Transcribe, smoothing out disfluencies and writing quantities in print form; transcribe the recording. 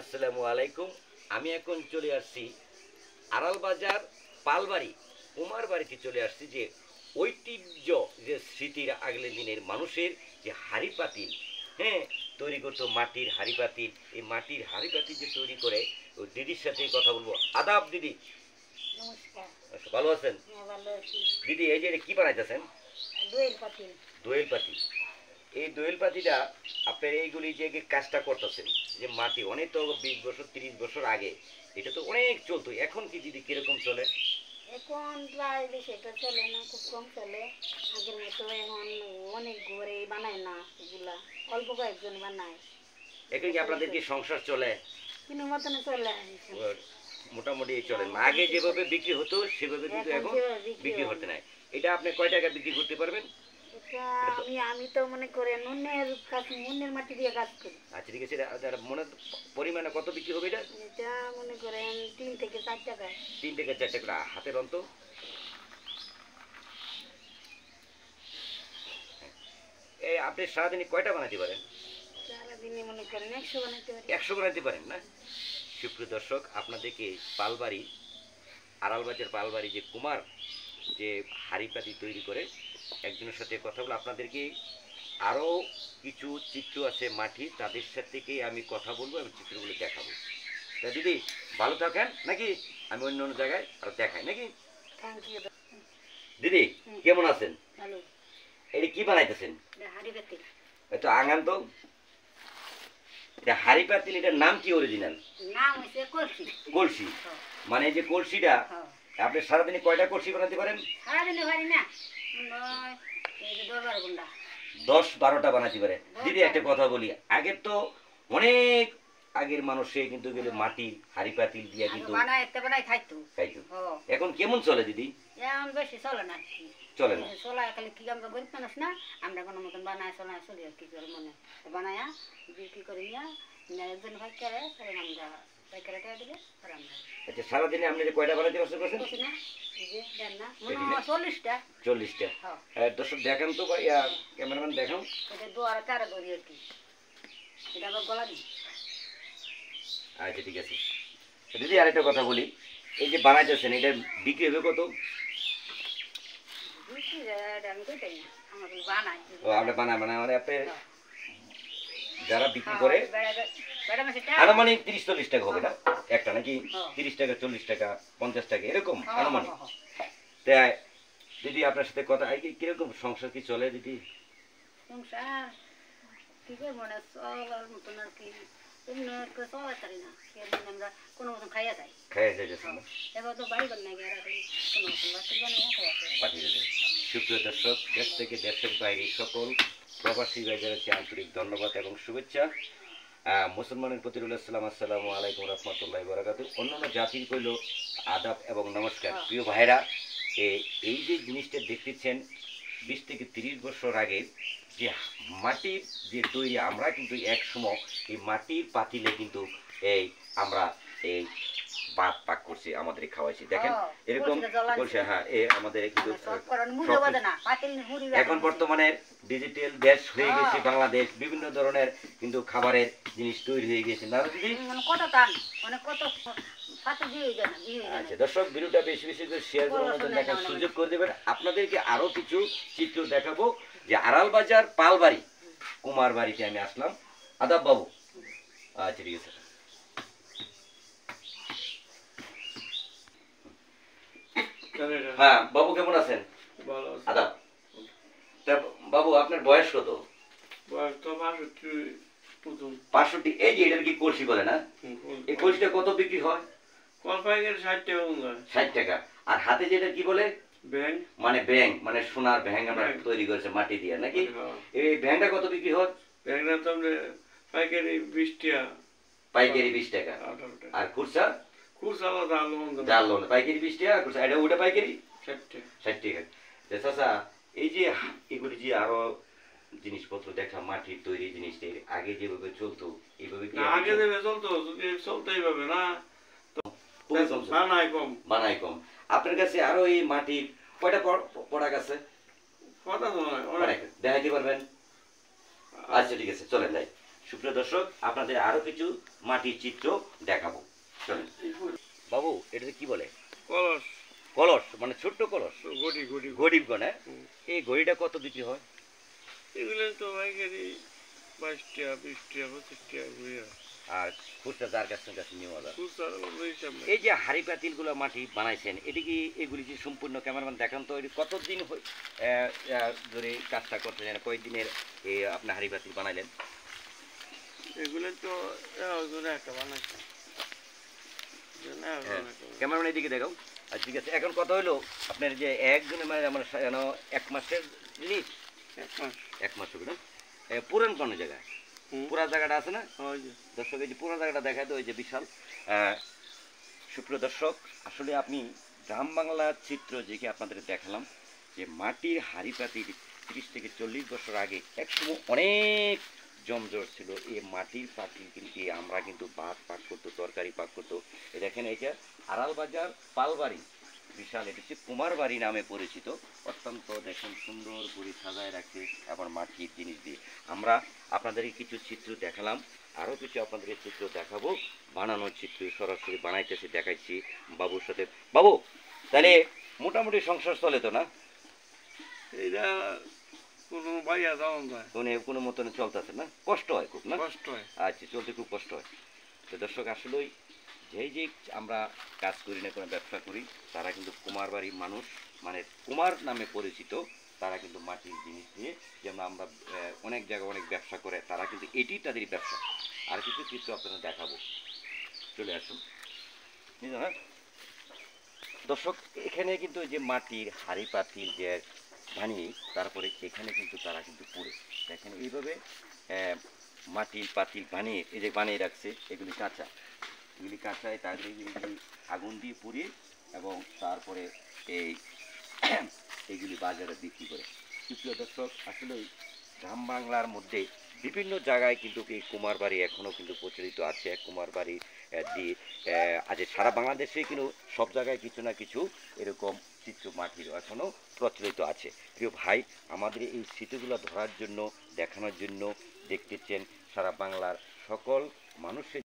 আসসালামু আলাইকুম। আমি এখন চলে আসছি আড়াল বাজার পালবাড়ি কুমার বাড়িতে চলে আসছি। যে ঐতিহ্য, যে স্মৃতির আগলে দিনের মানুষের যে হাড়ি পাতিল, হ্যাঁ, তৈরি করতো মাটির হাড়ি পাতিল। এই মাটির হাড়ি পাতিল যে তৈরি করে, ওই দিদির সাথে কথা বলবো। আদাব দিদি। নমস্কার। আচ্ছা, ভালো আছেন হ্যাঁ, ভালো আছি। দিদি? এই যে এটা কি বানাইতেছেন? দোয়েল পাতিল। দোয়েল পাতি। এই দোয়েল পাতিটা আপনার এইগুলি যে কাজটা করতেছেন, যে মাটি অনেক তো 20 বছর 30 বছর আগে এটা তো অনেক চলতো, এখন কি দিদি কিরকম চলে? এখন প্রায় বেশি এটা চলে না, খুব কম চলে। আগের মতো এখন অনেক ঘরে বানায় না এগুলা, অল্প কয়েকজন বানায়। এখন কি আপনাদের কি সংসার চলে? কিন্তু মতনে চলে ওর মোটামুটি চলে। আগে যেভাবে বিক্রি হতো সেভাবে কিন্তু এখন বিক্রি হতে নাই। এটা আপনি কয় টাকা বিক্রি করতে পারবেন? এটা আমি তো মনে করি নুনের মাটি দিয়ে কাজ করি। আচ্ছা, ঠিক আছে। এটা মনে পরিমাণে কত বিক্রি হবে এটা? এটা মনে করেন 3 থেকে 4 টাকা। 3 থেকে 4 টাকা হাতের অন্ত। এই আপনি সারাদিনে কয়টা বানাতে পারেন? সারাদিনে মনে করেন 100 বানাতে পারি। 100 বানাতে পারেন না? সুপ্রিয় দর্শক, আপনাদেরকে পালবাড়ি আড়ালবাজার পালবাড়ি যে কুমার যে হাড়িপাতি তৈরি করে একজনের সাথে কথা বলে আপনাদেরকে আরও কিছু চিত্র আছে মাটি, তাদের সাথে আমি কথা বলবো এবং চিত্রগুলো দেখাবো। তা দিদি ভালো থাকেন নাকি? আমি অন্য অন্য জায়গায় আরো দেখাই নাকি? Thank you. দিদি কেমন আছেন? ভালো। এটা কি বানাইতেছেন? হাড়ি পাতিল। তো আঙান তো এটা হাড়ি পাতিল, এটার নাম কি অরিজিনাল? নাম হইছে কলসি। কলসি। মানে এই যে কলসিটা আপনি সারাদিনে কয়টা কলসি বানাতে পারেন? সারাদিনে পারি না, 10-12টা বানাতে পারে। দিদি একটা কথা বলি, আগের তো অনেক আগের মানুষে কিন্তু গেলে মাটির হাড়ি পাতিল দিয়ে কিন্তু খাইতো। এখন কেমন চলে দিদি? এখন বেশি চলে না, চলে না। চলে খালি কি আমরা গরিব মানুষ না, আমরা কোনো মতন বানায় চলায় চলি আর কি করে মনে বানায়া বিক্রি করে নিয়ে একজন ভাই করে আমরা পাইকারে টাকা দিলে আর আমরা। আচ্ছা, সারাদিনে আপনি যে কয়টা বানাতে পারছেন? না এই যে দেন না মনে হয় 40টা। 40টা। দর্শক দেখান তো, ক্যামেরাম্যান দেখান। এটা দুয়ারে কারে ধরি আর কি, এটা আবার গলা দিই। আচ্ছা, ঠিক আছে। দিদি আরেকটা কথা বলি, এই যে বানাইতেছেন এটা বিক্রি হবে কত? আমি কইতাই না, আমরা বানাই। ও আপনি বানায় মানে আপনি যারা বিক্রি করে আনুমানিক 30-40 টাকা হবে না একটা, নাকি? 30 টাকা, 40 টাকা, 50 টাকা এরকম আনুমানিক। তাই দিদি আপনার সাথে কথা, কিরকম সংসার কি চলে দিদি? সংসার কি করবো না, চলার মতন আর কি চলাই পারি না, আমরা কোনো মতন খাইয়া যাই। এবার তো বাড়ি বানাই কোনো মতন পাঠিয়ে দেবেন। সুপ্রিয় দর্শক, দেশ থেকে দেশের বাইরে সকল প্রবাসী ভাইদেরকে আন্তরিক ধন্যবাদ এবং শুভেচ্ছা। মুসলমানের প্রতি রইল আসসালাম। আসসালামু আলাইকুম রহমতুল্লাহি ওয়া বারাকাতুহু। অন্যান্য জাতির কইল আদাব এবং নমস্কার। প্রিয় ভাইরা, এই যে জিনিসটা দেখতেছেন 20 থেকে 30 বছর আগে যে মাটির যে তৈরি, আমরা কিন্তু এক সময় এই মাটির পাতিলে কিন্তু এই আমরা এই ভাত পাক করছি, আমাদের খাওয়াইছি। দেখেন এরকম বলছে। হ্যাঁ, আমাদের কিন্তু এখন বর্তমানে ডিজিটাল দেশ হয়ে গেছে বাংলাদেশ, বিভিন্ন ধরনের কিন্তু খাবারের জিনিস তৈরি হয়ে গেছে না দিদি? আচ্ছা দর্শক, ভিডিওটা বেশি বেশি করে শেয়ার করার মতো দেখার সুযোগ করে দেবেন। আপনাদেরকে আরো কিছু চিত্র দেখাবো যে আড়াল বাজার পালবাড়ি কুমার বাড়িতে আমি আসলাম। আদাব বাবু। আচ্ছা, ঠিক আছে। হ্যাঁ বাবু, কেমন আছেন? আদাব। বাবু আপনার বয়স কত? 65। এই যে এটার কি কলসি বলে না? এই কলসিটা কত বিক্রি হয়? 60 টাকা। আর হাতে যেটা কি বলে? মানে ব্যাং, মানে সোনার ব্যাং আমরা তৈরি করেছে মাটি দিয়ে, নাকি? এই ব্যাংটা কত বিক্রি হয়? পাইকারি 20 টাকা। পাইকারি 20 টাকা। আর খুচরা? জাল লোন পাইকারি 20 টাকা, খুচরা এটা ওটা পাইকারি 60 টাকা। চাচা, এই যে এগুলি যে আরো জিনিসপত্র দেখা মাটির তৈরি জিনিসটা আগে যেভাবে চলতো এইভাবে কি? আগে যেভাবে চলতো চলতো এইভাবে না, বানাই কম। আপনার কাছে আরো এই মাটির কয়টা প্রোডাক্ট আছে দেখাইতে পারবেন? আচ্ছা, ঠিক আছে, চলেন যাই। সুপ্রিয় দর্শক, আপনাদের আরো কিছু মাটির চিত্র দেখাবো। চলেন বাবু, এটাতে কি বলে? কলস কলস, মানে ছোট্ট কলস, গড়ি গড়ি গরিব গনে। এই গড়িটা কত বিক্রি হয়? এগুলো তো পাইকারি 22 টাকা 20 টাকা 25 টাকা ঘুরে আর খুচরা যার কাছে নেওয়া যায়। খুচরা হিসাব নেই। এই যে হাড়ি পাতিল গুলো মাটি বানাইছেন, এটি কি এগুলি কি সম্পূর্ণ ক্যামেরাম্যান দেখান তো, এটি কতদিন ধরে কাজটা করতেছেন, কয়েকদিনের আপনি হাড়ি পাতিল বানাইলেন? এগুলো তো একটা বানাইছে ক্যামেরাম্যান এদিকে দেখাও। আচ্ছা ঠিক আছে, এখন কথা হলো আপনার যে একজনের মানে আমার 1 মাসের জিনিস, 1 মাস হবে না? পুরান কোন জায়গায় পুরা জায়গাটা আছে না দর্শক? এই যে পুরা জায়গাটা দেখায় তো, ওই যে বিশাল। সুপ্রিয় দর্শক, আসলে আপনি গ্রাম বাংলার চিত্র যে কি আপনাদের দেখালাম, যে মাটির হাড়ি পাতিল 30 থেকে 40 বছর আগে একসময় অনেক জমজট ছিল। এই মাটির পাতিল কিন্তু আমরা কিন্তু ভাত পাক করতো, তরকারি পাক করতো। এই দেখেন, এইটা আড়াল বাজার পালবাড়ি, বিশাল, এটা হচ্ছে কুমার বাড়ি নামে পরিচিত। অত্যন্ত দেখেন সুন্দর করে সাজায় রাখছে, আবার মাটির জিনিস দিয়ে। আমরা আপনাদেরকে কিছু চিত্র দেখালাম, আরও কিছু আপনাদেরকে চিত্র দেখাবো, বানানোর চিত্র সরাসরি বানাইতেছি, দেখাইছি বাবুর সাথে। বাবু, তাহলে মোটামুটি সংসার চলে তো না? এইটা কোনো বাইয়া যাওয়া যায়, কোনো মতন চলতেছে না? কষ্ট হয় খুব না? কষ্ট হয়। আচ্ছা, চলতে খুব কষ্ট হয়। তো দর্শক, আসলেই যে আমরা কাজ করি না, কোনো ব্যবসা করি, তারা কিন্তু কুমার বাড়ির মানুষ, মানে কুমার নামে পরিচিত। তারা কিন্তু মাটির জিনিস দিয়ে, যেমন আমরা অনেক জায়গায় অনেক ব্যবসা করে, তারা কিন্তু এটি তাদের ব্যবসা। আর কিছু চিত্র আপনারা দেখাবো, চলে আসুন। হ্যাঁ দর্শক, এখানে কিন্তু যে মাটির হাড়ি পাতিল যে বানিয়ে, তারপরে এখানে কিন্তু তারা কিন্তু পুড়ে, দেখেন এইভাবে মাটির পাতিল বানিয়ে, এই যে বানিয়ে রাখছে, এগুলি কাঁচা, এগুলি কাঁচায় তারপরে এগুলি আগুন দিয়ে পুড়িয়ে, এবং তারপরে এইগুলি বাজারে বিক্রি করে। সুপ্রিয় দর্শক, আসলে গ্রাম বাংলার মধ্যে বিভিন্ন জায়গায় কিন্তু এই কুমার বাড়ি এখনও কিন্তু প্রচলিত আছে। কুমার বাড়ি দিয়ে আজ সারা বাংলাদেশে কিন্তু সব জায়গায় কিছু না কিছু এরকম চিত্র মাটির এখনও প্রচলিত আছে। প্রিয় ভাই, আমাদের এই স্মৃতিগুলো ধরার জন্য, দেখানোর জন্য দেখতেছেন সারা বাংলার সকল মানুষের